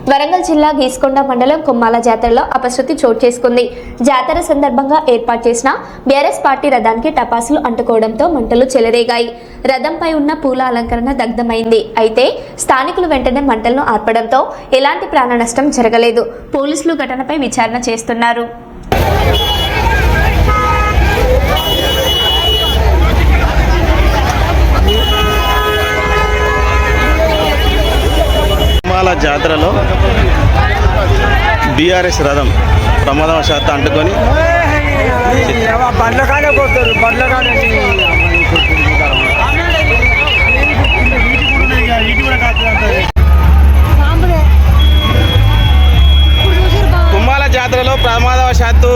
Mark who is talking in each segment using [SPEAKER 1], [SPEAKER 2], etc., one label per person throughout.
[SPEAKER 1] వరంగల్ జిల్లా గీసుకొండ మండలం కొమ్మాల జాతరలో అపశృతి చోటు చేసుకుంది. జాతర సందర్భంగా ఏర్పాటు చేసిన బీఆర్ఎస్ పార్టీ రథానికి టపాసులు అంటుకోవడంతో మంటలు చెలరేగాయి. రథంపై ఉన్న పూల అలంకరణ దగ్ధమైంది. అయితే స్థానికులు వెంటనే మంటలను ఆర్పడంతో ఎలాంటి ప్రాణ నష్టం జరగలేదు. పోలీసులు ఘటనపై విచారణ చేస్తున్నారు.
[SPEAKER 2] జాతరలో బీఆర్ఎస్ రథం ప్రమాదవశాత్తు అంటుకొని కొమ్మాల జాతరలో ప్రమాదవశాత్తు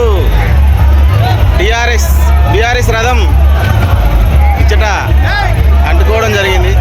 [SPEAKER 2] బీఆర్ఎస్ రథం ఇచ్చట అంటుకోవడం జరిగింది.